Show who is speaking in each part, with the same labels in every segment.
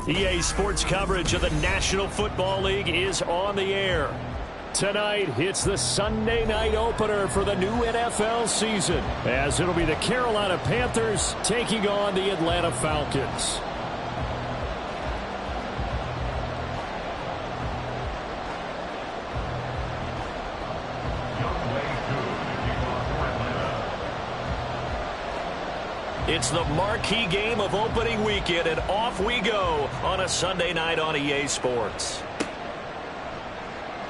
Speaker 1: EA Sports coverage of the National Football League is on the air. Tonight, it's the Sunday night opener for the new NFL season, as it'll be the Carolina Panthers taking on the Atlanta Falcons. It's the marquee game of opening weekend, and off we go on a Sunday night on EA Sports.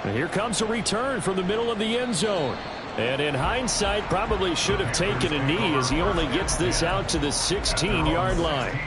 Speaker 1: And here comes a return from the middle of the end zone. And in hindsight, probably should have taken a knee as he only gets this out to the 16-yard line.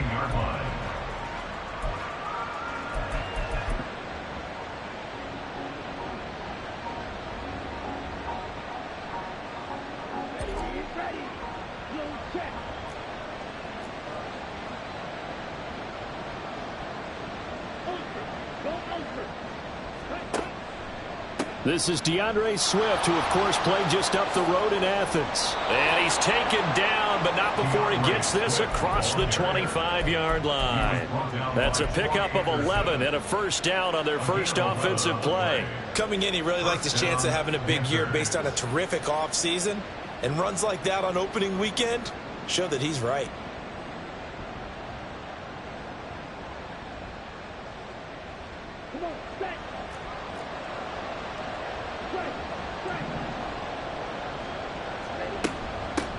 Speaker 1: This is DeAndre Swift, who, of course, played just up the road in Athens. And he's taken down, but not before he gets this across the 25-yard line. That's a pickup of 11 and a first down on their first offensive play.
Speaker 2: Coming in, he really liked his chance of having a big year based on a terrific offseason. And runs like that on opening weekend show that he's right.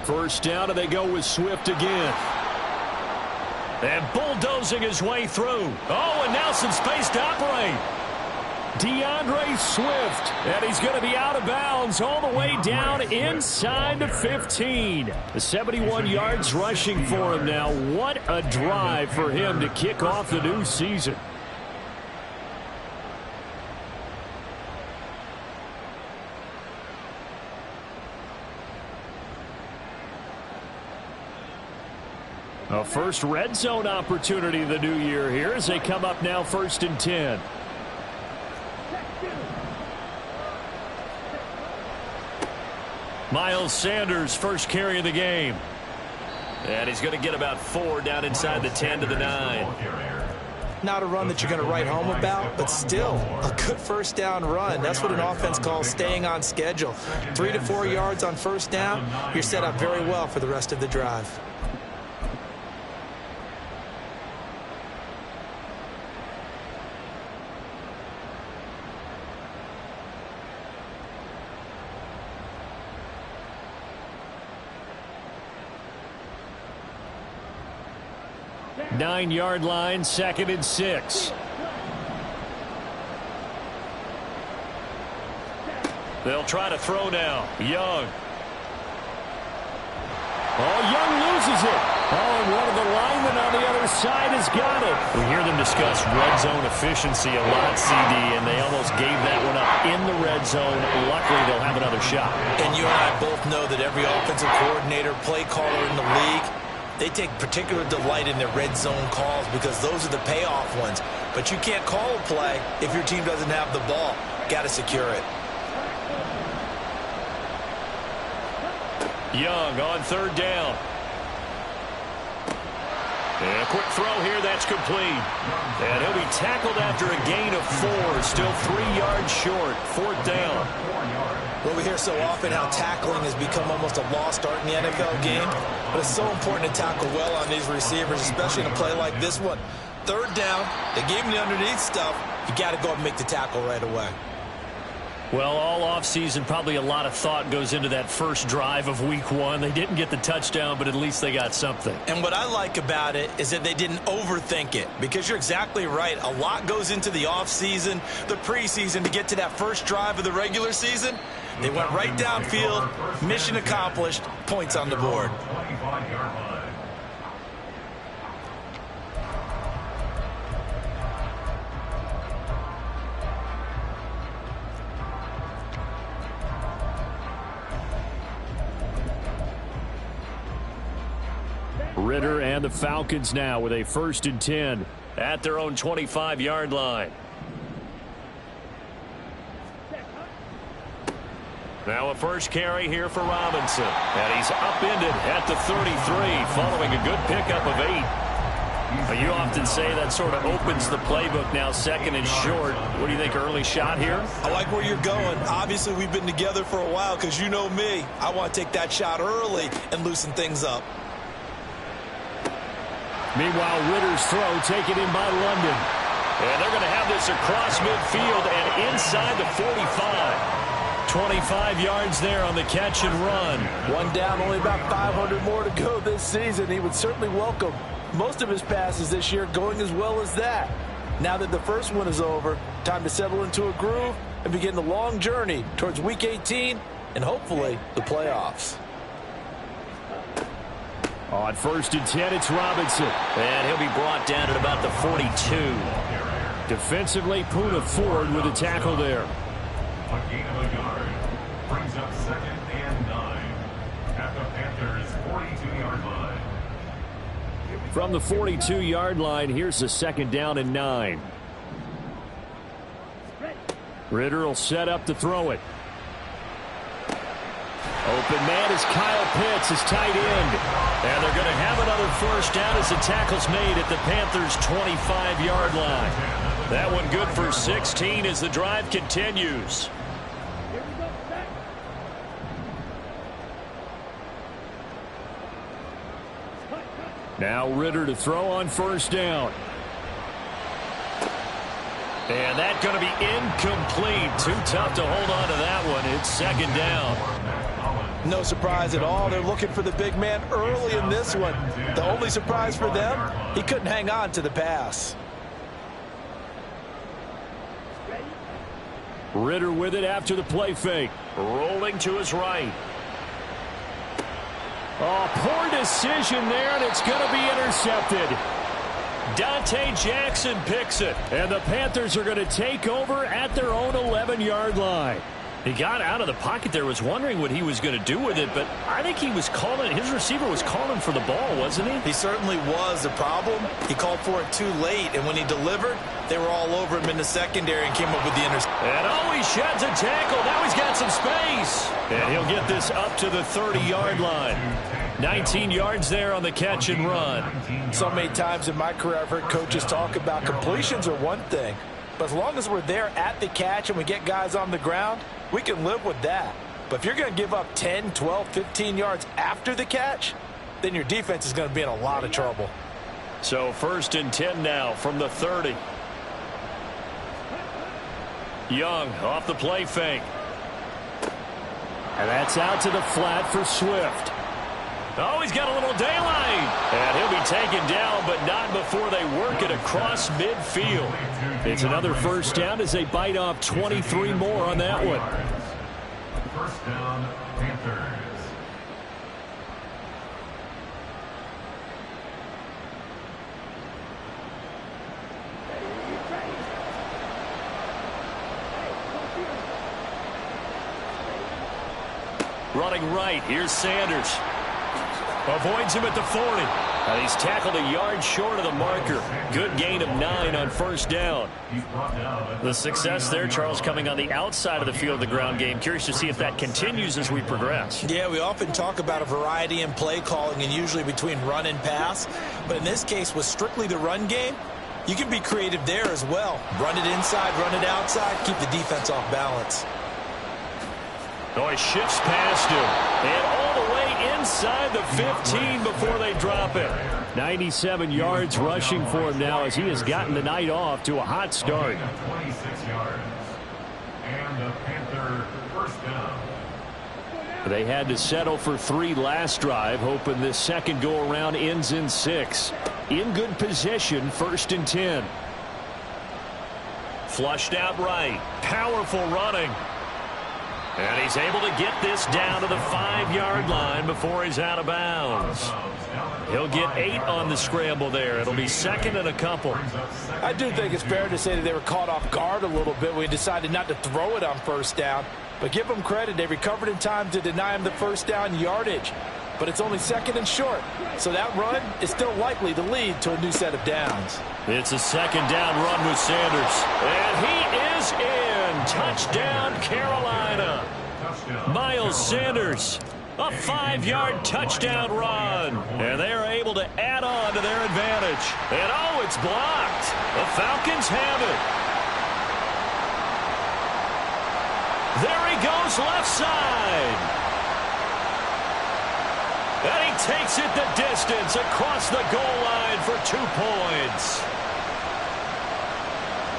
Speaker 1: First down, and they go with Swift again. And bulldozing his way through. Oh, and now some space to operate. DeAndre Swift, and he's going to be out of bounds all the way down inside the 15. The 71 yards rushing for him now. What a drive for him to kick off the new season. A first red zone opportunity the new year here as they come up now 1st and 10. Miles Sanders first carry of the game. And he's going to get about 4 down inside the 10 to the 9.
Speaker 2: Not a run that you're going to write home about, but still a good first down run. That's what an offense calls staying on schedule. 3 to 4 yards on first down, you're set up very well for the rest of the drive.
Speaker 1: Nine-yard line, 2nd and 6. They'll try to throw now. Young. Oh, Young loses it. Oh, and one of the linemen on the other side has got it. We hear them discuss red zone efficiency a lot, CD, and they almost gave that one up in the red zone. Luckily, they'll have another shot.
Speaker 2: And you and I both know that every offensive coordinator, play caller in the league, they take particular delight in their red zone calls because those are the payoff ones. But you can't call a play if your team doesn't have the ball. Got to secure it.
Speaker 1: Young on 3rd down. And a quick throw here, that's complete. And he'll be tackled after a gain of 4. Still 3 yards short. 4th down.
Speaker 2: Well, we hear so often how tackling has become almost a lost art in the NFL game. But it's so important to tackle well on these receivers, especially in a play like this one. 3rd down, they gave him the underneath stuff. You got to go and make the tackle right away.
Speaker 1: Well, all offseason, probably a lot of thought goes into that first drive of week 1. They didn't get the touchdown, but at least they got something.
Speaker 2: And what I like about it is that they didn't overthink it, because you're exactly right. A lot goes into the offseason, the preseason, to get to that first drive of the regular season. They went right downfield, mission accomplished, points on the board.
Speaker 1: Ritter and the Falcons now with a 1st and 10 at their own 25-yard line. Now a first carry here for Robinson. And he's upended at the 33 following a good pickup of 8. Well, you often say that sort of opens the playbook now, second and short. What do you think, early shot here?
Speaker 2: I like where you're going. Obviously, we've been together for a while because you know me. I want to take that shot early and loosen things up.
Speaker 1: Meanwhile, Ritter's throw taken in by London. And they're going to have this across midfield and inside the 45. 25 yards there on the catch and run.
Speaker 3: One down, only about 500 more to go this season. He would certainly welcome most of his passes this year going as well as that. Now that the first one is over, time to settle into a groove and begin the long journey towards Week 18 and hopefully the playoffs.
Speaker 1: On 1st and 10, it's Robinson.
Speaker 4: And he'll be brought down at about the 42.
Speaker 1: Defensively, Puna Ford with a tackle there.
Speaker 5: A gain of a yard brings up 2nd and 9 at the Panthers' 42-yard line.
Speaker 1: From the 42-yard line, here's a 2nd down and 9. Ritter will set up to throw it. Open man is Kyle Pitts, his tight end. And they're going to have another 1st down as the tackle's made at the Panthers' 25-yard line. That one good for 16 as the drive continues. Now Ritter to throw on 1st down. And that's going to be incomplete. Too tough to hold on to that one. It's 2nd down.
Speaker 3: No surprise at all. They're looking for the big man early in this one. The only surprise for them, he couldn't hang on to the pass.
Speaker 1: Ritter with it after the play fake. Rolling to his right. Oh, poor decision there, and it's going to be intercepted. Dante Jackson picks it, and the Panthers are going to take over at their own 11-yard line. He got out of the pocket there, was wondering what he was going to do with it, but I think he was calling, his receiver was calling for the ball, wasn't he?
Speaker 2: He certainly was. The problem, he called for it too late, and when he delivered, they were all over him in the secondary and came up with the interception.
Speaker 1: And oh, he sheds a tackle. Now he's got some space. And he'll get this up to the 30-yard line. 19 yards there on the catch and run.
Speaker 3: So many times in my career I've heard coaches talk about completions are one thing, but as long as we're there at the catch and we get guys on the ground, we can live with that. But if you're going to give up 10, 12, 15 yards after the catch, then your defense is going to be in a lot of trouble.
Speaker 1: So 1st and 10 now from the 30. Young off the play fake. And that's out to the flat for Swift. Oh, he's got a little daylight. And he'll be taken down, but not before they work it across midfield. It's another 1st down as they bite off 23 more on that one.
Speaker 5: 1st down, Panthers.
Speaker 1: Running right, here's Sanders. Avoids him at the 40. And he's tackled a yard short of the marker. Good gain of 9 on 1st down. The success there, Charles, coming on the outside of the field of the ground game. Curious to see if that continues as we progress.
Speaker 2: Yeah, we often talk about a variety in play calling and usually between run and pass. But in this case, with strictly the run game, you can be creative there as well. Run it inside, run it outside, keep the defense off balance.
Speaker 1: Oh, he shifts past him. And all the way inside the 15 before they drop it. 97 yards rushing for him now as he has gotten the night off to a hot start.
Speaker 5: 26 yards. And the Panther 1st down.
Speaker 1: They had to settle for 3 last drive, hoping this second go-around ends in 6. In good position, 1st and 10. Flushed out right. Powerful running. And he's able to get this down to the 5-yard line before he's out of bounds. He'll get 8 on the scramble there. It'll be 2nd and a couple.
Speaker 3: I do think it's fair to say that they were caught off guard a little bit when he decided not to throw it on 1st down. But give them credit. They recovered in time to deny him the 1st down yardage. But it's only 2nd and short. So that run is still likely to lead to a new set of downs.
Speaker 1: It's a 2nd down run with Sanders. And he is in. Touchdown, Carolina. Miles Sanders A 5-yard touchdown run. And they are able to add on to their advantage. And oh, it's blocked. The Falcons have it. There he goes left side. And he takes it the distance across the goal line for 2 points.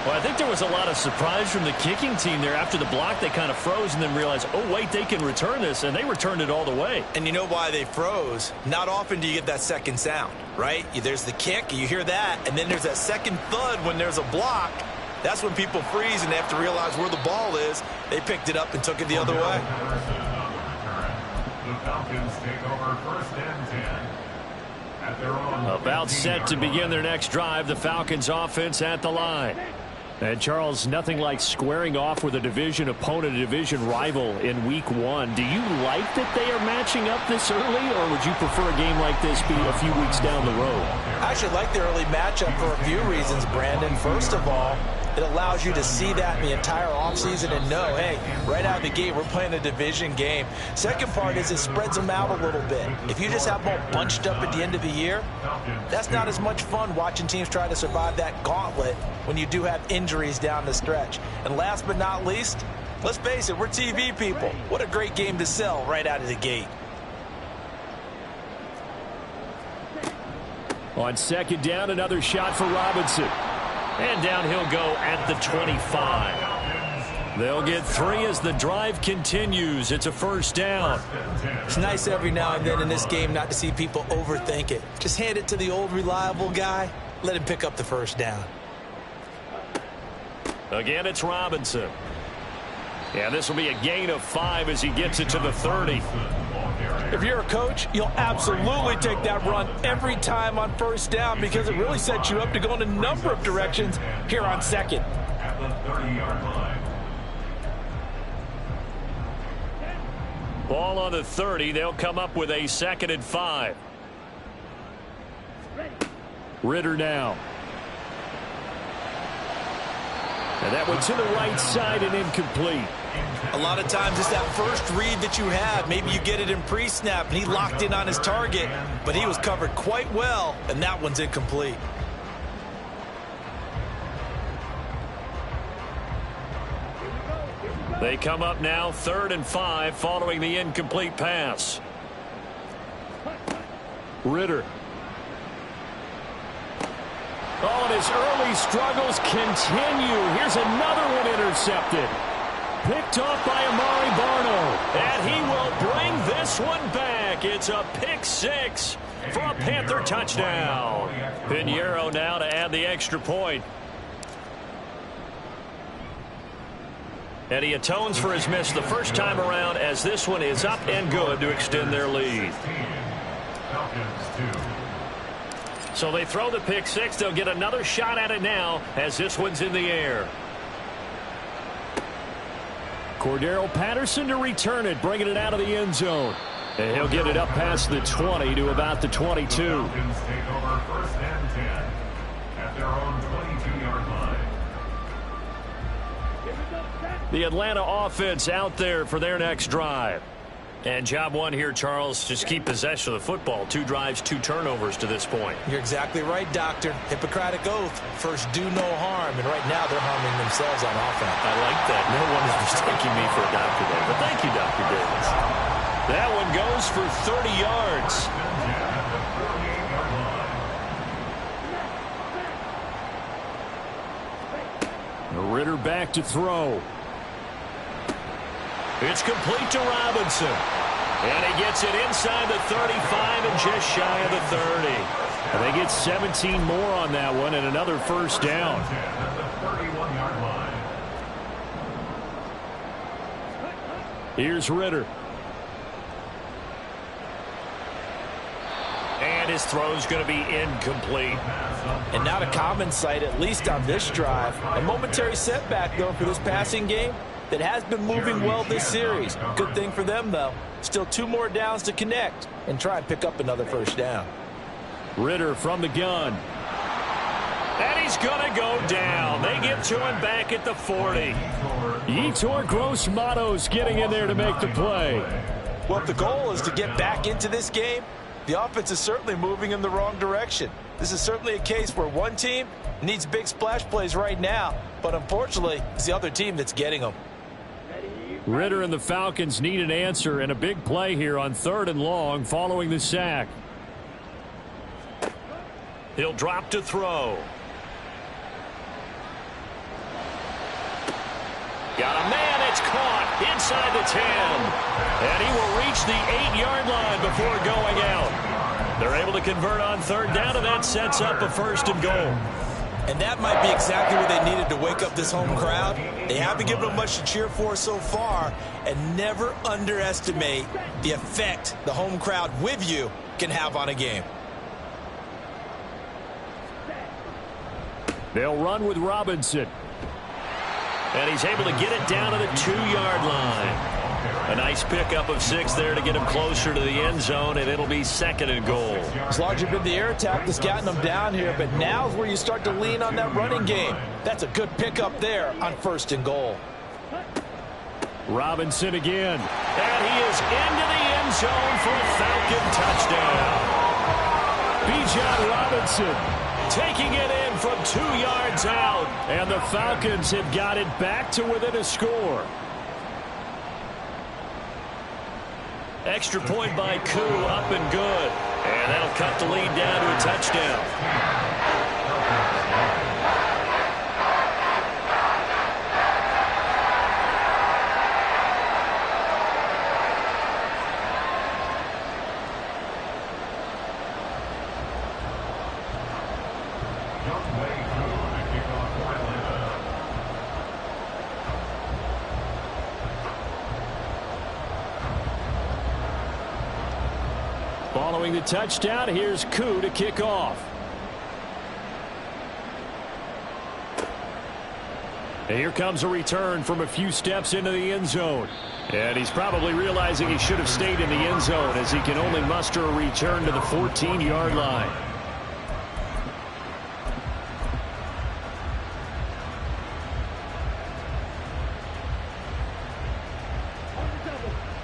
Speaker 1: Well, I think there was a lot of surprise from the kicking team there. After the block, they kind of froze and then realized, oh, wait, they can return this, and they returned it all the way.
Speaker 2: And you know why they froze? Not often do you get that second sound, right? There's the kick, you hear that, and then there's that second thud when there's a block. That's when people freeze and they have to realize where the ball is. They picked it up and took it the other way.
Speaker 5: The Falcons take over 1st and 10 at their own.
Speaker 1: About set to begin their next drive, the Falcons offense at the line. And, Charles, nothing like squaring off with a division opponent, a division rival in Week 1. Do you like that they are matching up this early, or would you prefer a game like this be a few weeks down the road?
Speaker 3: I actually like the early matchup for a few reasons, Brandon. First of all, it allows you to see that in the entire offseason and know, hey, right out of the gate, we're playing a division game. Second part is it spreads them out a little bit. If you just have them all bunched up at the end of the year, that's not as much fun watching teams try to survive that gauntlet when you do have injuries down the stretch. And last but not least, let's face it, we're TV people. What a great game to sell right out of the gate.
Speaker 1: On second down, another shot for Robinson. And down he'll go at the 25. They'll get 3 as the drive continues. It's a 1st down.
Speaker 3: It's nice every now and then in this game not to see people overthink it. Just hand it to the old reliable guy. Let him pick up the 1st down.
Speaker 1: Again, it's Robinson. Yeah, this will be a gain of 5 as he gets it to the 30.
Speaker 3: If you're a coach, you'll absolutely take that run every time on 1st down because it really sets you up to go in a number of directions here on 2nd.
Speaker 5: At the 30-yard line.
Speaker 1: Ball on the 30. They'll come up with a 2nd and 5. Ritter now. And that one to the right side and incomplete.
Speaker 2: A lot of times it's that first read that you have. Maybe you get it in pre-snap, and he locked in on his target, but he was covered quite well, and that one's incomplete.
Speaker 1: They come up now 3rd and 5 following the incomplete pass. Ritter. Oh, and his early struggles continue. Here's another one intercepted. Picked off by Amari Barno. And he will bring this one back. It's a pick 6 for a Panther touchdown. Pinheiro now to add the extra point. And he atones for his miss the first time around as this one is up and good to extend their lead. So they throw the pick 6. They'll get another shot at it now as this one's in the air. Cordero Patterson to return it, bringing it out of the end zone. And he'll get it up past the 20 to about the 22.
Speaker 5: Falcons take over 1st and 10 at their own 22-yard line.
Speaker 1: The Atlanta offense out there for their next drive. And job one here, Charles, just keep possession of the football. 2 drives, 2 turnovers to this point.
Speaker 3: You're exactly right, Doctor. Hippocratic oath. First, do no harm. And right now, they're harming themselves on offense.
Speaker 1: I like that. No one is mistaking me for a doctor there. But thank you, Dr. Davis. That one goes for 30 yards. Ritter back to throw. It's complete to Robinson. And he gets it inside the 35 and just shy of the 30. And they get 17 more on that one and another 1st down. Here's Ritter. And his throw's going to be incomplete.
Speaker 3: And not a common sight, at least on this drive. A momentary setback, though, for this passing game that has been moving well this series. Good thing for them, though. Still 2 more downs to connect and try and pick up another 1st down.
Speaker 1: Ritter from the gun. And he's going to go down. They get to him back at the 40. Yetur Gross-Matos getting in there to make the play.
Speaker 3: Well, if the goal is to get back into this game, the offense is certainly moving in the wrong direction. This is certainly a case where one team needs big splash plays right now, but unfortunately, it's the other team that's getting them.
Speaker 1: Ritter and the Falcons need an answer, and a big play here on 3rd and long following the sack. He'll drop to throw. Got a man, it's caught inside the 10. And he will reach the 8-yard line before going out. They're able to convert on 3rd down, and that sets up a 1st and goal.
Speaker 2: And that might be exactly what they needed to wake up this home crowd. They haven't given them much to cheer for so far, and never underestimate the effect the home crowd with you can have on a game.
Speaker 1: They'll run with Robinson. And he's able to get it down to the 2-yard line. A nice pickup of 6 there to get him closer to the end zone, and it'll be 2nd and goal.
Speaker 3: As long as you've been the air attack that's gotten them down here, but now's where you start to lean on that running game. That's a good pickup there on 1st and goal.
Speaker 1: Robinson again. And he is into the end zone for a Falcon touchdown. Bijan Robinson taking it in from 2 yards out. And the Falcons have got it back to within a score. Extra point by Koo, up and good. And that'll cut the lead down to a touchdown. Following the touchdown, here's Koo to kick off. And here comes a return from a few steps into the end zone. And he's probably realizing he should have stayed in the end zone as he can only muster a return to the 14-yard line.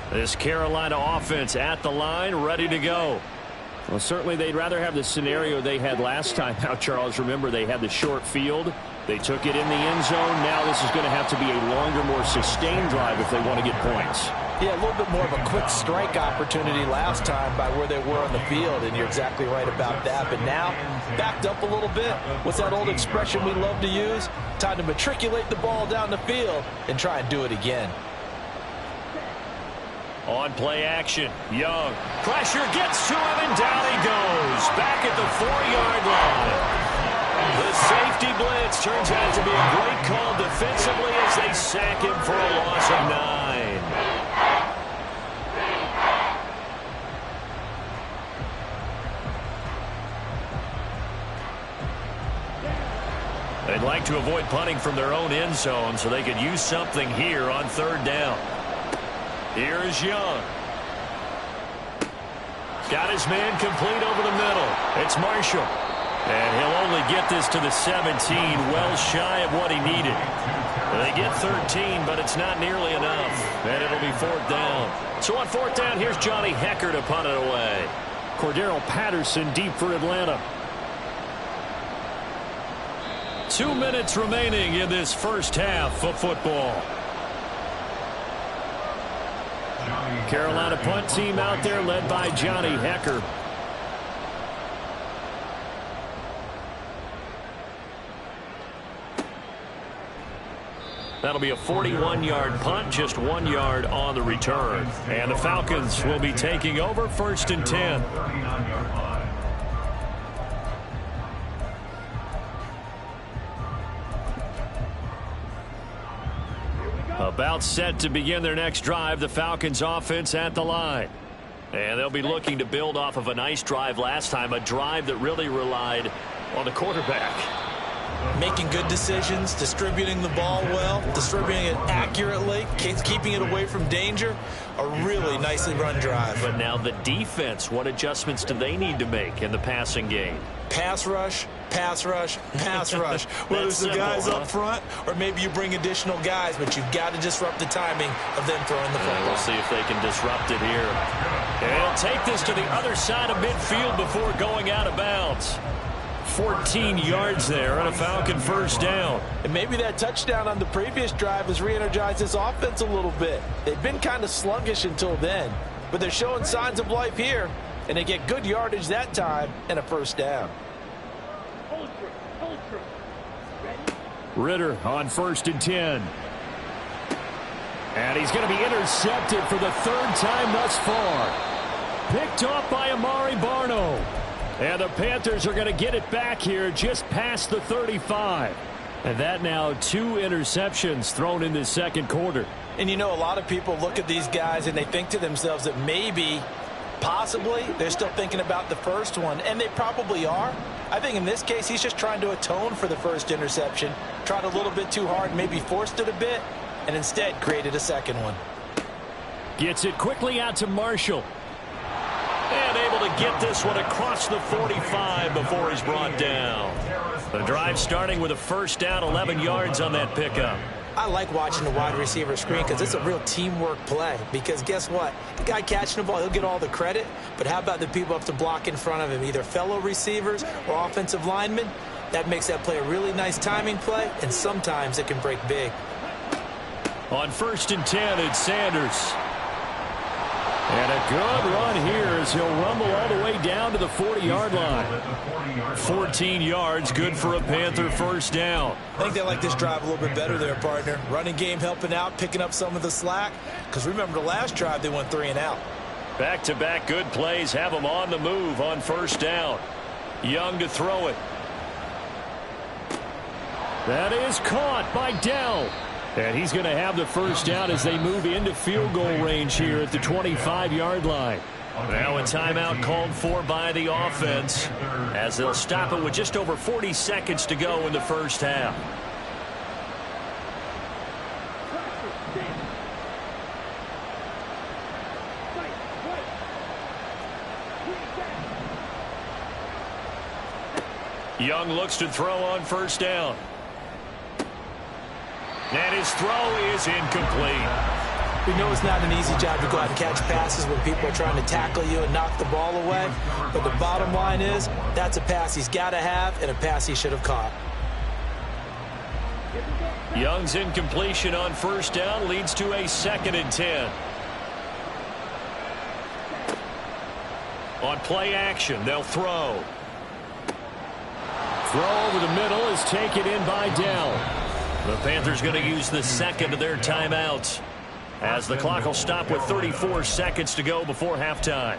Speaker 1: This Carolina offense at the line, ready to go. Well, certainly they'd rather have the scenario they had last time out, Charles. Remember, they had the short field. They took it in the end zone. Now this is going to have to be a longer, more sustained drive if they want to get points.
Speaker 3: Yeah, a little bit more of a quick strike opportunity last time by where they were on the field, and you're exactly right about that. But now, backed up a little bit. What's that old expression we love to use? Time to matriculate the ball down the field and try and do it again.
Speaker 1: On play action, Young. Pressure gets to him, and down he goes. Back at the 4-yard line. The safety blitz turns out to be a great call defensively as they sack him for a loss of 9. They'd like to avoid punting from their own end zone so they could use something here on 3rd down. Here is Young. Got his man complete over the middle. It's Marshall. And he'll only get this to the 17, well shy of what he needed. They get 13, but it's not nearly enough. And it'll be 4th down. So on 4th down, here's Johnny Hecker to punt it away. Cordero Patterson deep for Atlanta. 2 minutes remaining in this first half of football. Carolina punt team out there led by Johnny Hecker. That'll be a 41-yard punt, just 1 yard on the return. And the Falcons will be taking over 1st and 10. About set to begin their next drive, the Falcons offense at the line. And they'll be looking to build off of a nice drive last time, a drive that really relied on the quarterback.
Speaker 2: Making good decisions, distributing the ball well, distributing it accurately, keeping it away from danger. A really nicely run drive.
Speaker 4: But now the defense, what adjustments do they need to make in the passing game?
Speaker 2: Pass rush, pass rush, pass rush. Whether it's the guys up front or maybe you bring additional guys, but you've got to disrupt the timing of them throwing the football.
Speaker 4: We'll see if they can disrupt it here.
Speaker 1: They'll take this to the other side of midfield before going out of bounds. 14 yards there on a Falcon first down.
Speaker 3: And maybe that touchdown on the previous drive has re-energized this offense a little bit. They've been kind of sluggish until then, but they're showing signs of life here, and they get good yardage that time and a first down.
Speaker 1: Ritter on 1st and 10. And he's going to be intercepted for the 3rd time thus far. Picked off by Amari Barno. And the Panthers are going to get it back here just past the 35. And that now 2 interceptions thrown in this second quarter.
Speaker 3: And you know, a lot of people look at these guys and they think to themselves that maybe, possibly, they're still thinking about the first one. And they probably are. I think in this case, he's just trying to atone for the first interception. Tried a little bit too hard, maybe forced it a bit, and instead created a second one.
Speaker 1: Gets it quickly out to Marshall. And able to get this one across the 45 before he's brought down. The drive starting with a first down, 11 yards on that pickup.
Speaker 2: I like watching the wide receiver screen because it's a real teamwork play. Because guess what? The guy catching the ball, he'll get all the credit. But how about the people up to block in front of him, either fellow receivers or offensive linemen? That makes that play a really nice timing play, and sometimes it can break big.
Speaker 1: On 1st and 10, it's Sanders. And a good run here as he'll rumble all the way down to the 40-yard line. 14 yards, good for a Panther first down.
Speaker 2: I think they like this drive a little bit better there, partner. Running game helping out, picking up some of the slack. Because remember, the last drive, they went 3 and out.
Speaker 1: Back-to-back good plays have them on the move on first down. Young to throw it. That is caught by Dell. And he's going to have the first down as they move into field goal range here at the 25-yard line. Now a timeout called for by the offense as they'll stop it with just over 40 seconds to go in the first half. Young looks to throw on first down. And his throw is incomplete.
Speaker 2: We know it's not an easy job to go out and catch passes when people are trying to tackle you and knock the ball away. But the bottom line is, that's a pass he's got to have and a pass he should have caught.
Speaker 1: Young's incompletion on first down leads to a 2nd and 10. On play action, they'll throw. Throw over the middle is taken in by Dell. The Panthers going to use the second of their timeouts as the clock will stop with 34 seconds to go before halftime.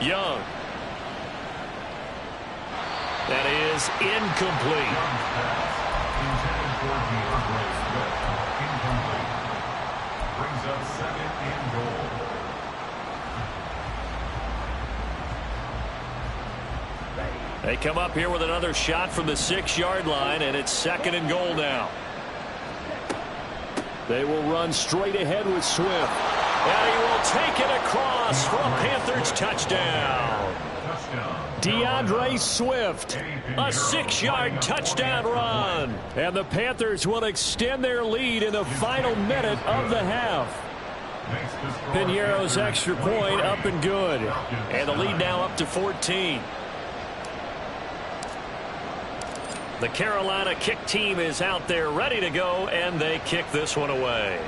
Speaker 1: Young. That is incomplete.
Speaker 5: Brings up 2nd and goal.
Speaker 1: They come up here with another shot from the 6-yard line, and it's 2nd and goal now. They will run straight ahead with Swift. And he will take it across for a Panthers touchdown. DeAndre Swift, a 6-yard touchdown run. And the Panthers will extend their lead in the final minute of the half. Piñeiro's extra point up and good. And the lead now up to 14. The Carolina kick team is out there ready to go, and they kick this one away.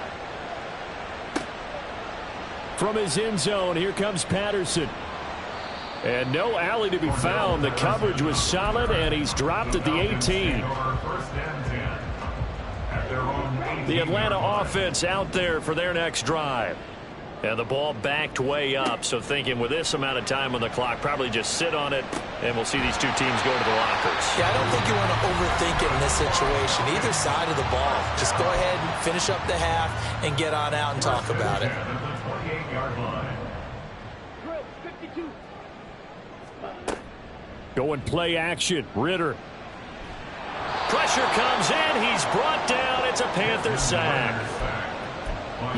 Speaker 1: From his end zone, here comes Patterson. And no alley to be found. The coverage was solid, and he's dropped at the 18. The Atlanta offense out there for their next drive.
Speaker 4: And the ball backed way up, so thinking with this amount of time on the clock, probably just sit on it, and we'll see these two teams go to the lockers.
Speaker 2: Yeah, I don't think you want to overthink it in this situation. Either side of the ball. Just go ahead and finish up the half and get on out and talk about it.
Speaker 1: Go and play action. Ritter. Pressure comes in. He's brought down. It's a Panther sack.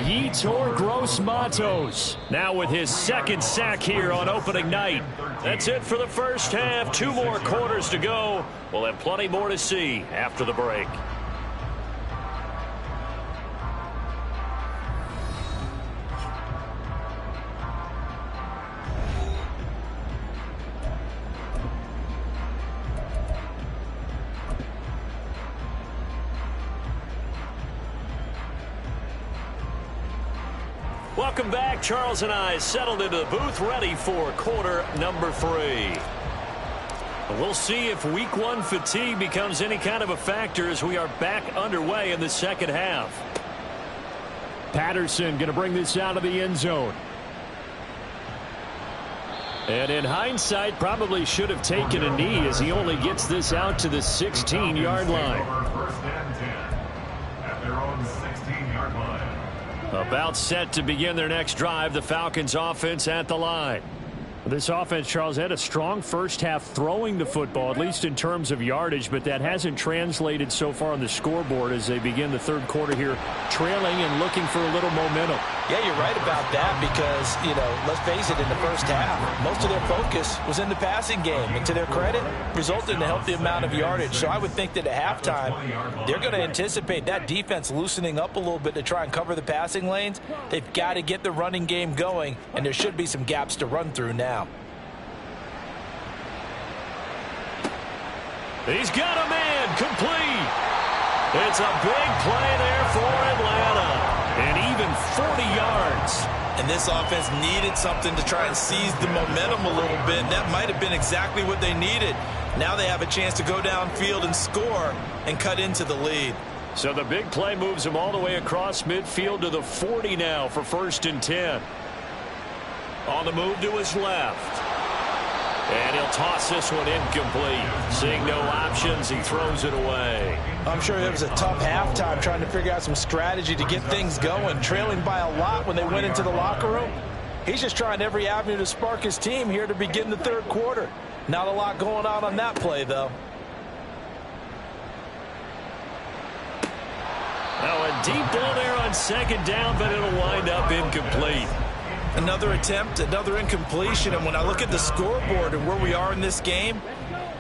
Speaker 1: Yetur Gross-Matos now with his second sack here on opening night. That's it for the first half. 2 more quarters to go. We'll have plenty more to see after the break. Welcome back. Charles and I settled into the booth, ready for quarter number 3. We'll see if week 1 fatigue becomes any kind of a factor as we are back underway in the second half. Patterson going to bring this out of the end zone. And in hindsight, probably should have taken a knee as he only gets this out to the 16-yard line.
Speaker 5: First and 10 at their own 16-yard line.
Speaker 1: About set to begin their next drive, the Falcons offense at the line. This offense, Charles, had a strong first half throwing the football, at least in terms of yardage, but that hasn't translated so far on the scoreboard as they begin the third quarter here, trailing and looking for a little momentum.
Speaker 3: Yeah, you're right about that because, let's face it, in the first half, most of their focus was in the passing game. And to their credit, resulted in a healthy amount of yardage. So I would think that at halftime, they're going to anticipate that defense loosening up a little bit to try and cover the passing lanes. They've got to get the running game going, and there should be some gaps to run through now.
Speaker 1: He's got a man complete. It's a big play there for Atlanta. And even 40 yards.
Speaker 2: And this offense needed something to try and seize the momentum a little bit. And that might have been exactly what they needed. Now they have a chance to go downfield and score and cut into the lead.
Speaker 1: So the big play moves him all the way across midfield to the 40 now for 1st and 10. On the move to his left. And he'll toss this one incomplete. Seeing no options, he throws it away.
Speaker 3: I'm sure it was a tough halftime trying to figure out some strategy to get things going, trailing by a lot when they went into the locker room. He's just trying every avenue to spark his team here to begin the third quarter. Not a lot going on that play, though.
Speaker 1: Now a deep ball there on 2nd down, but it'll wind up incomplete.
Speaker 2: Another attempt, another incompletion, and when I look at the scoreboard and where we are in this game,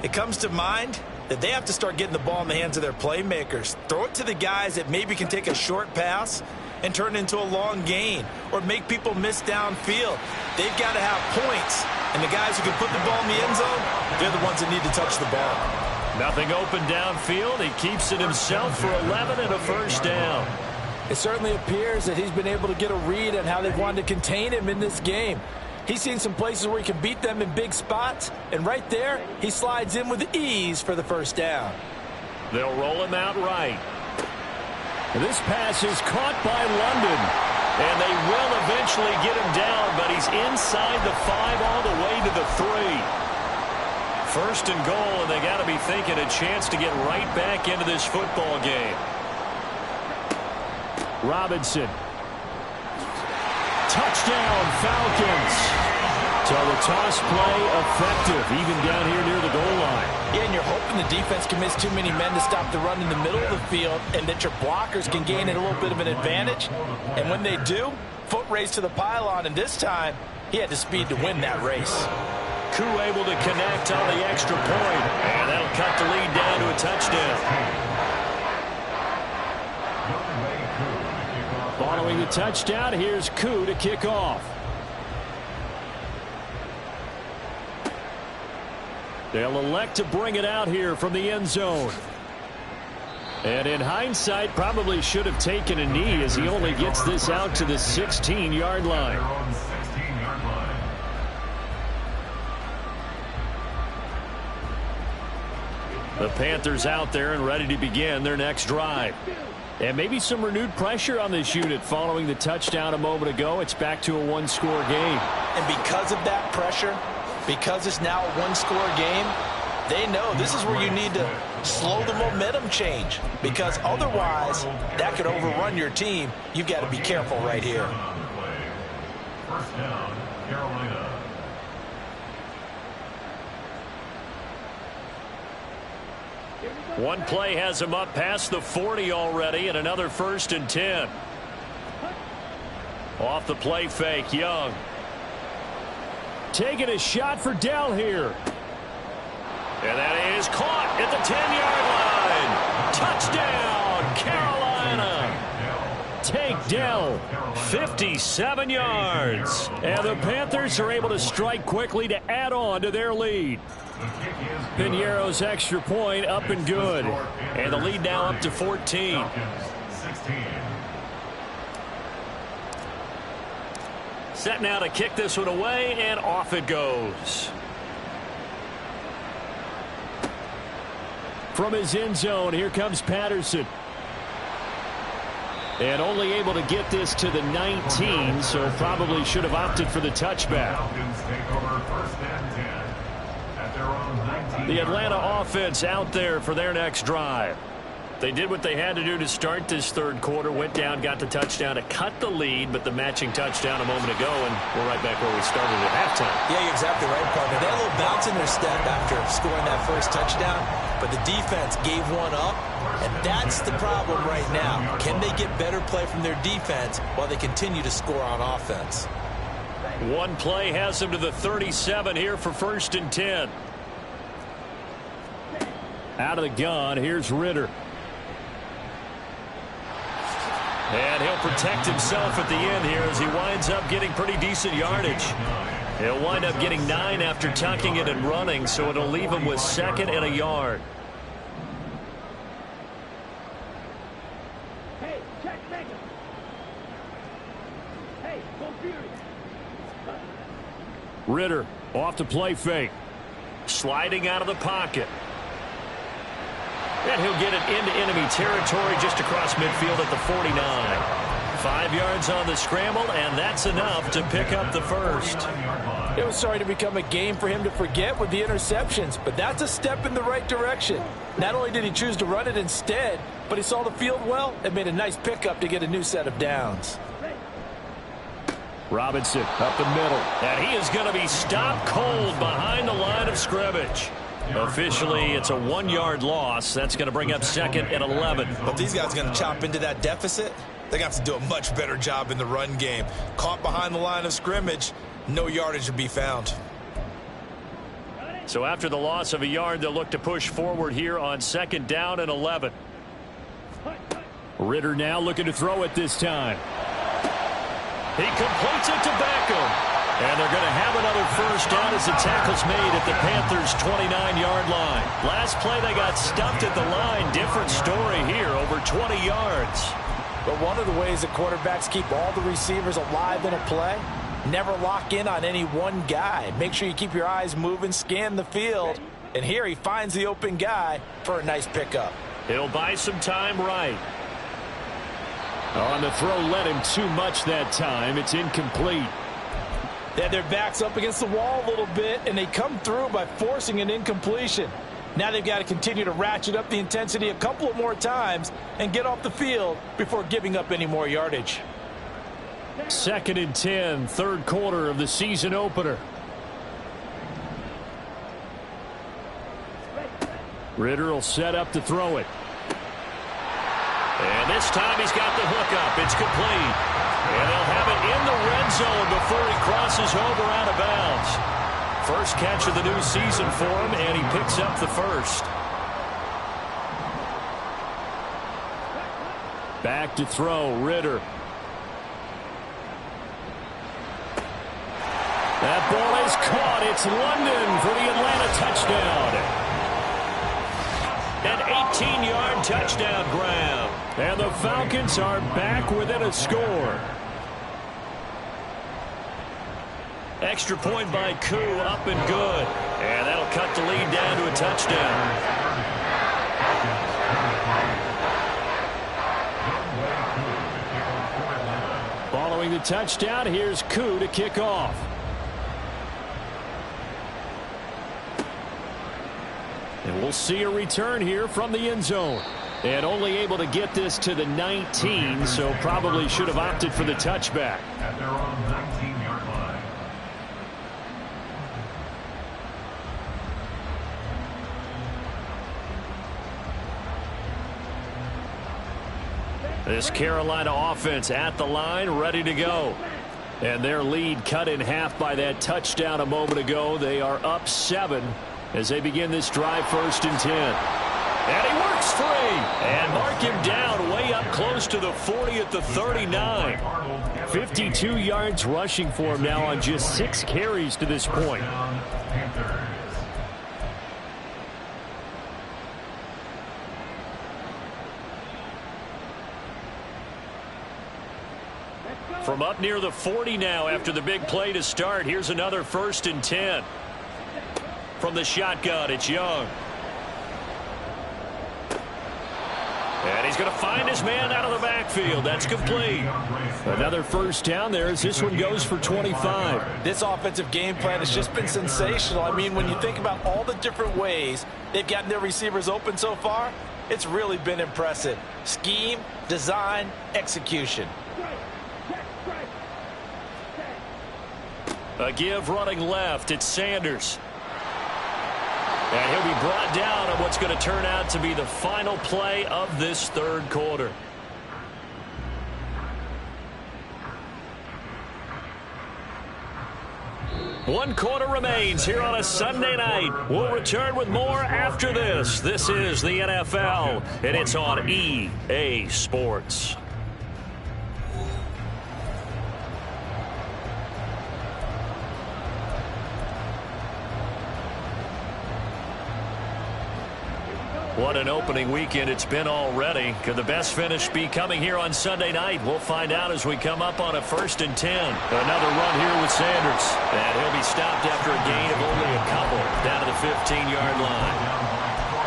Speaker 2: it comes to mind that they have to start getting the ball in the hands of their playmakers. Throw it to the guys that maybe can take a short pass and turn it into a long gain or make people miss downfield. They've got to have points, and the guys who can put the ball in the end zone, they're the ones that need to touch the ball.
Speaker 1: Nothing open downfield. He keeps it himself for 11 and a 1st down.
Speaker 3: It certainly appears that he's been able to get a read on how they've wanted to contain him in this game. He's seen some places where he can beat them in big spots, and right there, he slides in with ease for the 1st down.
Speaker 1: They'll roll him out right. This pass is caught by London, and they will eventually get him down, but he's inside the 5 all the way to the 3. 1st and goal, and they got to be thinking a chance to get right back into this football game. Robinson. Touchdown, Falcons. So the toss play effective, even down here near the goal line.
Speaker 3: Yeah, and you're hoping the defense can miss too many men to stop the run in the middle of the field and that your blockers can gain a little bit of an advantage. And when they do, foot race to the pylon, and this time, he had the speed to win that race.
Speaker 1: Koo able to connect on the extra point, and that'll cut the lead down to a touchdown. Following the touchdown, here's Koo to kick off. They'll elect to bring it out here from the end zone. And in hindsight, probably should have taken a knee as he only gets this out to the 16-yard line. The Panthers out there and ready to begin their next drive. And maybe some renewed pressure on this unit following the touchdown a moment ago. It's back to a one-score game.
Speaker 3: And because of that pressure, because it's now a one-score game, they know this is where you need to slow the momentum change, because otherwise that could overrun your team. You've got to be careful right here.
Speaker 5: First down, Carolina.
Speaker 4: One play has him up past the 40 already, and another 1st and 10. Off the play fake, Young.
Speaker 1: Taking a shot for Dell here.
Speaker 4: And that is caught at the 10-yard line. Touchdown, Carolina.
Speaker 1: Take Dell.
Speaker 4: 57 yards.
Speaker 1: And the Panthers are able to strike quickly to add on to their lead. Piñeiro's extra point up and good.
Speaker 4: And the lead now up to 14. Set now to kick this one away, and off it goes.
Speaker 1: From his end zone, here comes Patterson. And only able to get this to the 19, so probably should have opted for the touchback. The Atlanta offense out there for their next drive.
Speaker 4: They did what they had to do to start this third quarter, went down, got the touchdown to cut the lead, but the matching touchdown a moment ago, and we're right back where we started at halftime.
Speaker 3: Yeah, you're exactly right, partner. They had a little bounce in their step after scoring that first touchdown, but the defense gave one up, and that's the problem right now. Can they get better play from their defense while they continue to score on offense?
Speaker 4: One play has them to the 37 here for 1st and 10.
Speaker 1: Out of the gun, here's Ritter.
Speaker 4: And he'll protect himself at the end here as he winds up getting pretty decent yardage. He'll wind up getting 9 after tucking it and running, so it'll leave him with 2nd and a yard.
Speaker 6: Hey, check Megan. Hey, go Fury.
Speaker 1: Ritter off the play fake.
Speaker 4: Sliding out of the pocket. And he'll get it into enemy territory just across midfield at the 49. 5 yards on the scramble, and that's enough to pick up the first.
Speaker 3: It was starting to become a game for him to forget with the interceptions, but that's a step in the right direction. Not only did he choose to run it instead, but he saw the field well and made a nice pickup to get a new set of downs.
Speaker 1: Robinson up the middle.
Speaker 4: And he is going to be stopped cold behind the line of scrimmage. Officially, it's a 1-yard loss. That's going to bring up 2nd and 11.
Speaker 2: But these guys are going to chop into that deficit. They're going to have to do a much better job in the run game. Caught behind the line of scrimmage, no yardage to be found.
Speaker 4: So after the loss of a yard, they'll look to push forward here on 2nd down and 11.
Speaker 1: Ritter now looking to throw it this time.
Speaker 4: He completes it to Beckham. And they're going to have another first down as the tackle's made at the Panthers' 29-yard line. Last play, they got stuffed at the line. Different story here, over 20 yards.
Speaker 3: But one of the ways that quarterbacks keep all the receivers alive in a play, never lock in on any one guy. Make sure you keep your eyes moving, scan the field. And here he finds the open guy for a nice pickup.
Speaker 4: He'll buy some time right.
Speaker 1: On the throw, led him too much that time. It's incomplete.
Speaker 3: They had their backs up against the wall a little bit, and they come through by forcing an incompletion. Now they've got to continue to ratchet up the intensity a couple of more times and get off the field before giving up any more yardage.
Speaker 1: 2nd and 10, third quarter of the season opener. Ritter will set up to throw it.
Speaker 4: And this time he's got the hook up. It's complete. And they'll have it in the red zone before he crosses over out of bounds. First catch of the new season for him, and he picks up the first.
Speaker 1: Back to throw, Ritter. That ball is caught. It's London for the Atlanta touchdown.
Speaker 4: An 18-yard touchdown grab.
Speaker 1: And the Falcons are back within a score.
Speaker 4: Extra point by Koo, up and good. And that'll cut the lead down to a touchdown.
Speaker 1: touchdown. Here's Koo to kick off. And we'll see a return here from the end zone. And only able to get this to the 19, so probably should have opted for the touchback.
Speaker 5: At their own 19-yard line.
Speaker 1: This Carolina offense at the line, ready to go. And their lead cut in half by that touchdown a moment ago. They are up 7 as they begin this drive, 1st and 10. And he works free. And mark him down way up close to the 40 at the 39. 52 yards rushing for him now on just 6 carries to this point. From up near the 40 now after the big play to start. Here's another 1st and 10. From the shotgun, it's Young. And he's going to find his man out of the backfield. That's complete. Another 1st down there as this one goes for 25.
Speaker 3: This offensive game plan has just been sensational. I mean, when you think about all the different ways they've gotten their receivers open so far, it's really been impressive. Scheme, design, execution.
Speaker 1: A give running left. It's Sanders. And he'll be brought down on what's going to turn out to be the final play of this 3rd quarter. One quarter remains here on a Sunday night. We'll return with more after this. This is the NFL, and it's on EA Sports. What an opening weekend it's been already. Could the best finish be coming here on Sunday night? We'll find out as we come up on a 1st and 10. Another run here with Sanders. And he'll be stopped after a gain of only a couple down to the 15-yard line.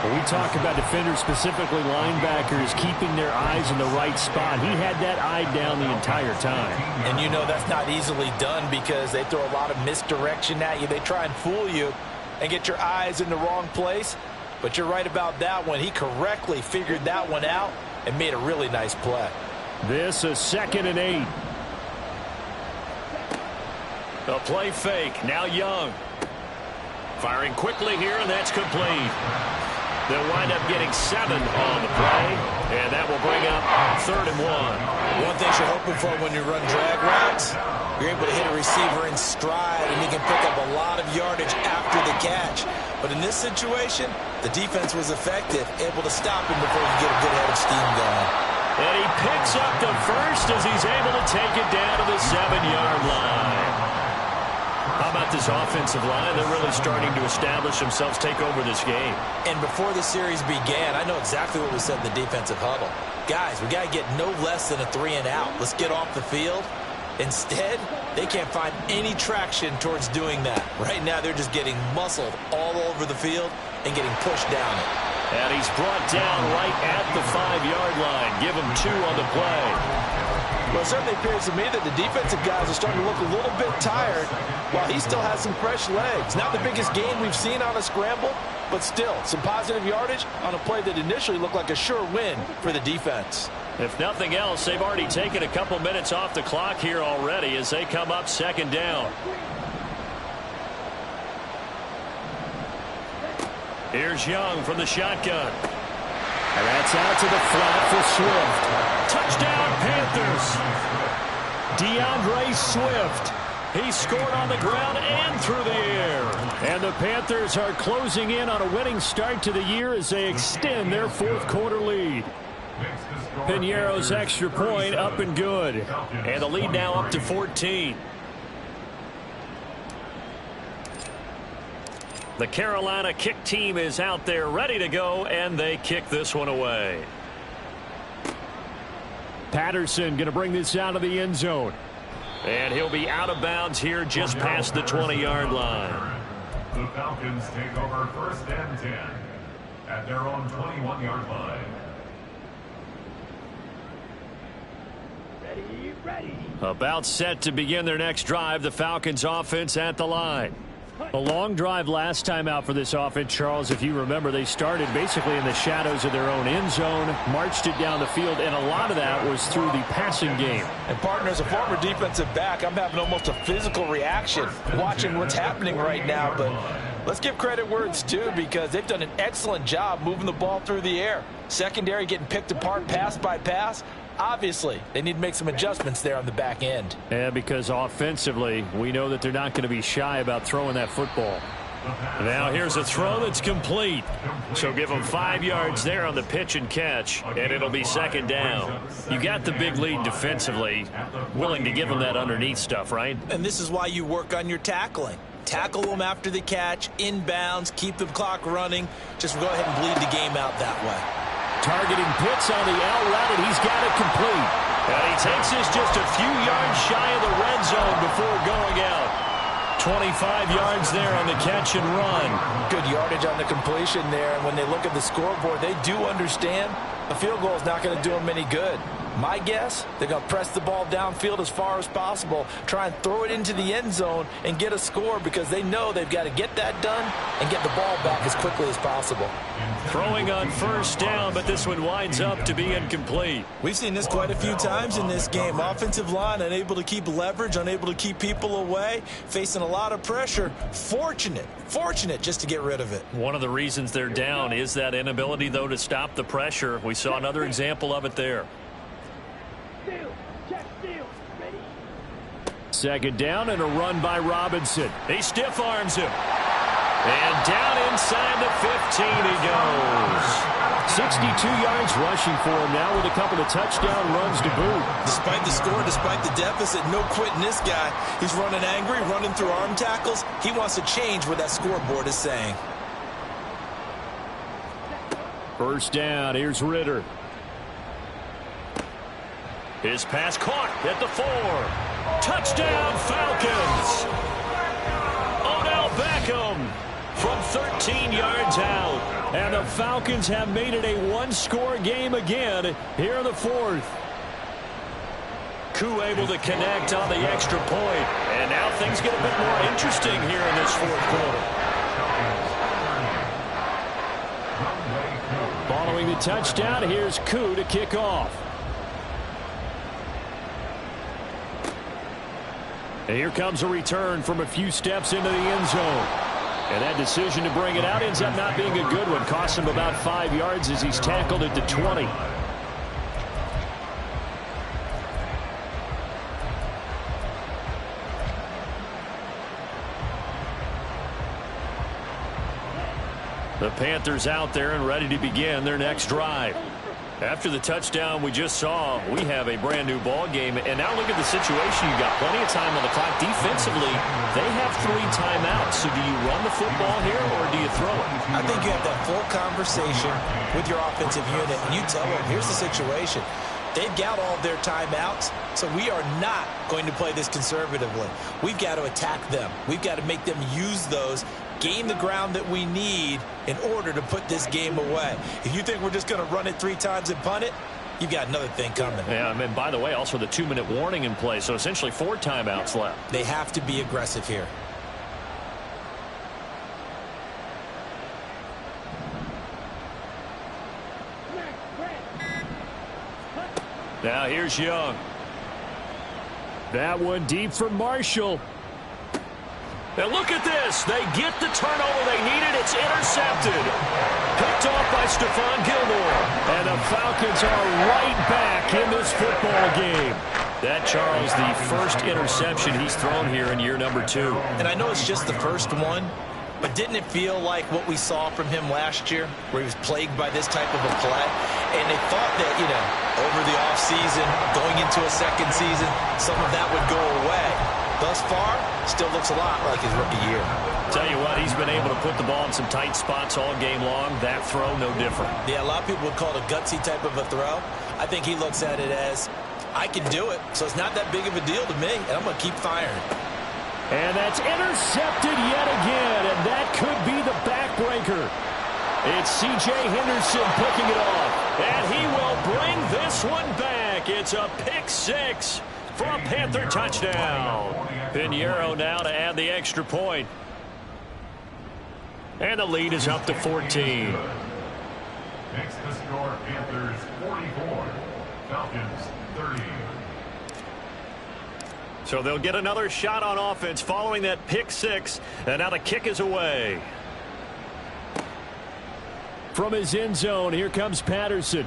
Speaker 1: When we talk about defenders, specifically linebackers, keeping their eyes in the right spot, he had that eye down the entire time.
Speaker 3: And you know that's not easily done because they throw a lot of misdirection at you. They try and fool you and get your eyes in the wrong place. But you're right about that one. He correctly figured that one out and made a really nice play.
Speaker 1: This is 2nd and 8. A play fake. Now Young. Firing quickly here, and that's complete. They'll wind up getting 7 on the play, and that will bring up 3rd and 1.
Speaker 2: One thing you're hoping for when you run drag routes, you're able to hit a receiver in stride, and he can pick up a lot of yardage after the catch. But in this situation, the defense was effective, able to stop him before you get a good head of steam going.
Speaker 1: And he picks up the first as he's able to take it down to the 7-yard line. How about this offensive line? They're really starting to establish themselves, take over this game.
Speaker 2: And before the series began, I know exactly what we said in the defensive huddle. Guys, we got to get no less than a 3-and-out. Let's get off the field. Instead, they can't find any traction towards doing that. Right now, they're just getting muscled all over the field and getting pushed down it.
Speaker 1: And he's brought down right at the 5-yard line. Give him 2 on the play.
Speaker 3: Well, it certainly appears to me that the defensive guys are starting to look a little bit tired while he still has some fresh legs. Not the biggest gain we've seen on a scramble, but still some positive yardage on a play that initially looked like a sure win for the defense.
Speaker 1: If nothing else, they've already taken a couple minutes off the clock here already as they come up 2nd down. Here's Young from the shotgun. And that's out to the flat for Swift. Touchdown, Panthers. DeAndre Swift. He scored on the ground and through the air. And the Panthers are closing in on a winning start to the year as they extend their 4th quarter lead. Piñeiro's extra point up and good. And the lead now up to 14. The Carolina kick team is out there ready to go, and they kick this one away. Patterson going to bring this out of the end zone. And he'll be out of bounds here just past the 20-yard line.
Speaker 5: The Falcons take over 1st and 10 at their own 21-yard line.
Speaker 6: Ready.
Speaker 1: About set to begin their next drive, the Falcons offense at the line. A long drive last time out for this offense, Charles. If you remember, they started basically in the shadows of their own end zone, marched it down the field, and a lot of that was through the passing game.
Speaker 3: And partner, as a former defensive back, I'm having almost a physical reaction watching what's happening right now. But let's give credit where it's due, because they've done an excellent job moving the ball through the air. Secondary getting picked apart pass by pass. Obviously, they need to make some adjustments there on the back end.
Speaker 1: Yeah, because offensively, we know that they're not going to be shy about throwing that football. Now here's a throw that's complete. So give them 5 yards there on the pitch and catch, and it'll be second down. You got the big lead defensively, willing to give them that underneath stuff, right?
Speaker 2: And this is why you work on your tackling. Tackle them after the catch, inbounds, keep the clock running. Just go ahead and bleed the game out that way.
Speaker 1: Targeting Pitts on the L route, and he's got it complete. And he takes this just a few yards shy of the red zone before going out. 25 yards there on the catch and run.
Speaker 3: Good yardage on the completion there. And when they look at the scoreboard, they do understand a field goal is not going to do them any good. My guess, they're going to press the ball downfield as far as possible, try and throw it into the end zone and get a score, because they know they've got to get that done and get the ball back as quickly as possible.
Speaker 1: Throwing on first down, but this one winds up to be incomplete.
Speaker 2: We've seen this quite a few times in this game. Offensive line unable to keep leverage, unable to keep people away, facing a lot of pressure. Fortunate just to get rid of it.
Speaker 1: One of the reasons they're down is that inability, though, to stop the pressure. We saw another example of it there.
Speaker 6: Ready.
Speaker 1: Second down and a run by Robinson. He stiff arms him. And down inside the 15 he goes. 62 yards rushing for him now with a couple of touchdown runs to boot.
Speaker 2: Despite the score, despite the deficit, no quitting this guy. He's running angry, running through arm tackles. He wants to change what that scoreboard is saying.
Speaker 1: First down, here's Ritter. His pass caught at the 4. Touchdown, Falcons. Odell Beckham from 13 yards out. And the Falcons have made it a one-score game again here in the fourth. Koo able to connect on the extra point. And now things get a bit more interesting here in this fourth quarter. Following the touchdown, here's Koo to kick off. And here comes a return from a few steps into the end zone. And that decision to bring it out ends up not being a good one. Cost him about 5 yards as he's tackled at the 20. The Panthers out there and ready to begin their next drive. After the touchdown we just saw, we have a brand new ball game. And now look at the situation. You got plenty of time on the clock. Defensively, they have 3 timeouts. So do you run the football here or do you throw it?
Speaker 2: I think you have that full conversation with your offensive unit, and you tell them, here's the situation. They've got all their timeouts, so we are not going to play this conservatively. We've got to attack them. We've got to make them use those, gain the ground that we need in order to put this game away. If you think we're just going to run it 3 times and punt it, you've got another thing coming.
Speaker 1: Yeah, and by the way, also the 2-minute warning in play, so essentially 4 timeouts left.
Speaker 2: They have to be aggressive here.
Speaker 1: Now here's Young. That one deep for Marshall. And look at this. They get the turnover they needed. It's intercepted. Picked off by Stephon Gilmore. And the Falcons are right back in this football game. That, Charles, the first interception he's thrown here in year number 2.
Speaker 2: And I know it's just the first one, but didn't it feel like what we saw from him last year, where he was plagued by this type of a play? And they thought that, over the offseason, going into a second season, some of that would go away. Thus far, still looks a lot like his rookie year.
Speaker 1: Tell you what, he's been able to put the ball in some tight spots all game long. That throw, no different.
Speaker 2: Yeah, a lot of people would call it a gutsy type of a throw. I think he looks at it as, I can do it, so it's not that big of a deal to me, and I'm going to keep firing.
Speaker 1: And that's intercepted yet again, and that could be the backbreaker. It's C.J. Henderson picking it off, and he will bring this one back. back. It's a pick six for a Panther touchdown. Pinheiro now to add the extra point. And the lead is up to 14.
Speaker 5: Makes the score Panthers 44, Falcons 30.
Speaker 1: So they'll get another shot on offense following that pick six. And now the kick is away. From his end zone, here comes Patterson.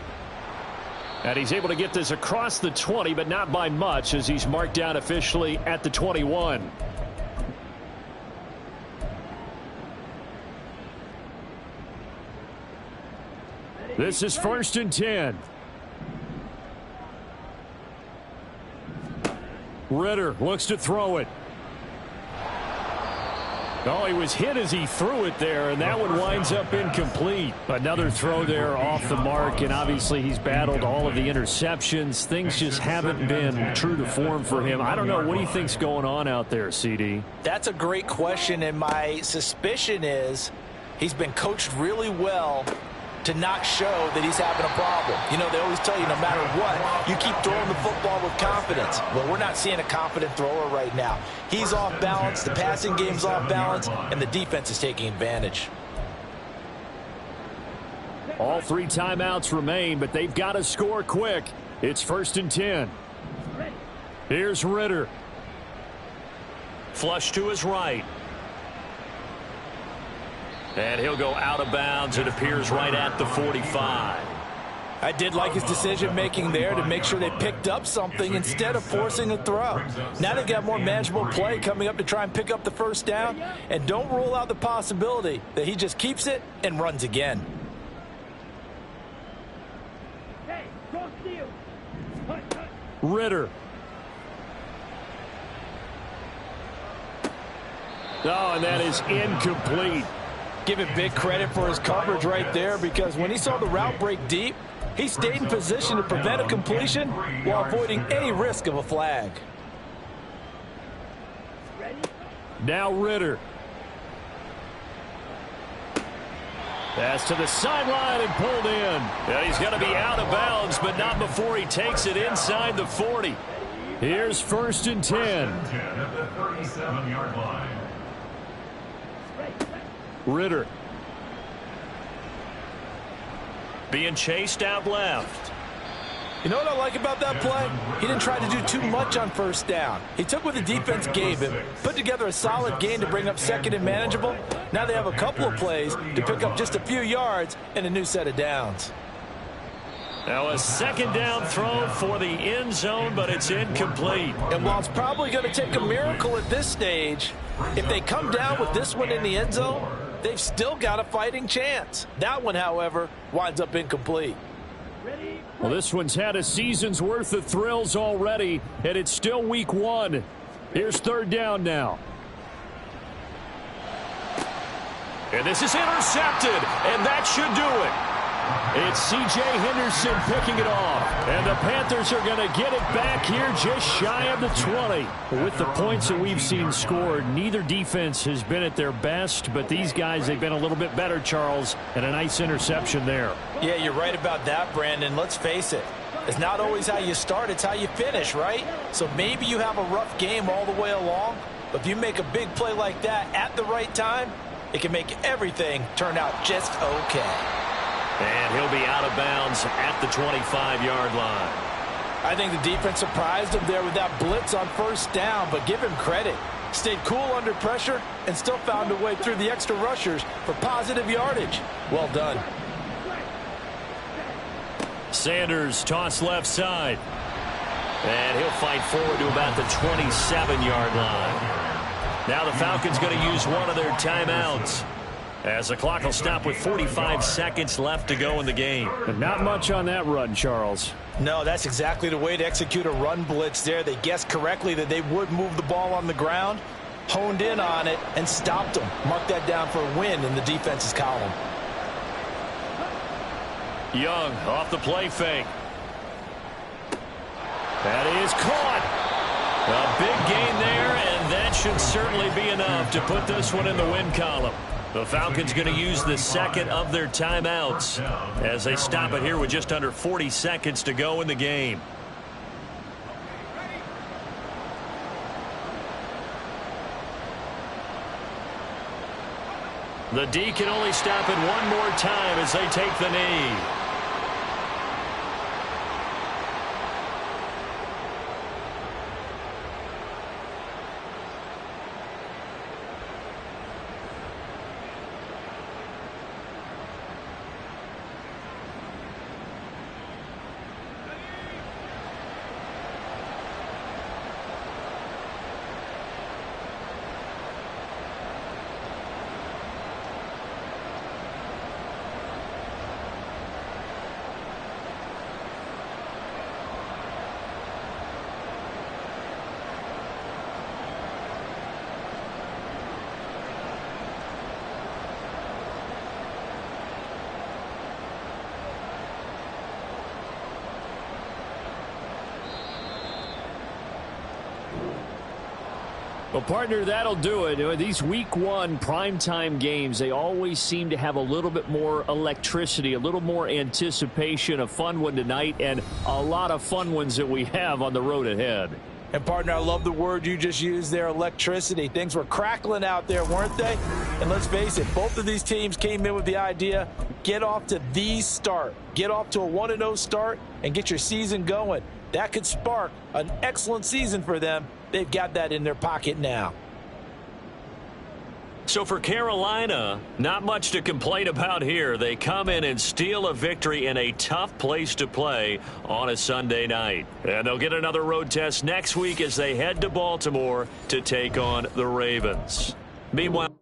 Speaker 1: And he's able to get this across the 20, but not by much as he's marked down officially at the 21. This is 1st and 10. Ritter looks to throw it. Oh, he was hit as he threw it there, and that one winds up incomplete. Another throw there off the mark, and obviously he's battled all of the interceptions. Things just haven't been true to form for him. I don't know. What do you think's going on out there, CD?
Speaker 3: That's a great question, and my suspicion is he's been coached really well to not show that he's having a problem. You know, they always tell you no matter what, you keep throwing the football with confidence. Well, we're not seeing a confident thrower right now. He's off balance, the passing game's off balance, and the defense is taking advantage.
Speaker 1: All 3 timeouts remain, but they've got to score quick. It's 1st and 10. Here's Ritter. Flush to his right. And he'll go out of bounds. It appears right at the 45.
Speaker 3: I did like his decision-making there to make sure they picked up something instead of forcing a throw. Now they got more manageable play coming up to try and pick up the first down. And don't rule out the possibility that he just keeps it and runs again.
Speaker 1: Ritter. Oh, and that is incomplete.
Speaker 3: Give him big credit for his coverage right there, because when he saw the route break deep, he stayed in position to prevent a completion while avoiding any risk of a flag.
Speaker 1: Now Ritter. Pass to the sideline and pulled in. And he's going to be out of bounds, but not before he takes it inside the 40. Here's 1st and 10.
Speaker 5: At the 37-yard line.
Speaker 1: Ritter. Being chased out left.
Speaker 3: You know what I like about that play? He didn't try to do too much on first down. He took what the defense gave him, put together a solid game to bring up second and manageable. Now they have a couple of plays to pick up just a few yards and a new set of downs.
Speaker 1: Now a 2nd down throw for the end zone, but it's incomplete.
Speaker 3: And while it's probably going to take a miracle at this stage, if they come down with this one in the end zone, they've still got a fighting chance. That one, however, winds up incomplete.
Speaker 1: Well, this one's had a season's worth of thrills already, and it's still week 1. Here's 3rd down now. And this is intercepted, and that should do it. It's C.J. Henderson picking it off. And the Panthers are going to get it back here just shy of the 20. With the points that we've seen scored, neither defense has been at their best, but these guys, they've been a little bit better, Charles, and a nice interception there.
Speaker 3: Yeah, you're right about that, Brandon. Let's face it. It's not always how you start, it's how you finish, right? So maybe you have a rough game all the way along, but if you make a big play like that at the right time, it can make everything turn out just okay.
Speaker 1: And he'll be out of bounds at the 25-yard line.
Speaker 3: I think the defense surprised him there with that blitz on first down, but give him credit. Stayed cool under pressure and still found a way through the extra rushers for positive yardage. Well done.
Speaker 1: Sanders toss left side. And he'll fight forward to about the 27-yard line. Now the Falcons going to use one of their timeouts, as the clock will stop with 45 seconds left to go in the game. And not much on that run, Charles.
Speaker 3: No, that's exactly the way to execute a run blitz there. They guessed correctly that they would move the ball on the ground, honed in on it, and stopped them. Mark that down for a win in the defense's column.
Speaker 1: Young off the play fake. That is caught. A big gain there, and that should certainly be enough to put this one in the win column. The Falcons going to use the second of their timeouts as they stop it here with just under 40 seconds to go in the game. The D can only stop it one more time as they take the knee.
Speaker 4: Well, partner, that'll do it. These week one primetime games, they always seem to have a little bit more electricity, a little more anticipation. A fun one tonight, and a lot of fun ones that we have on the road ahead.
Speaker 3: And, partner, I love the word you just used there, electricity. Things were crackling out there, weren't they? And let's face it, both of these teams came in with the idea, get off to the start. Get off to a 1-0 start and get your season going. That could spark an excellent season for them. They've got that in their pocket now.
Speaker 1: So for Carolina, not much to complain about here. They come in and steal a victory in a tough place to play on a Sunday night. And they'll get another road test next week as they head to Baltimore to take on the Ravens. Meanwhile,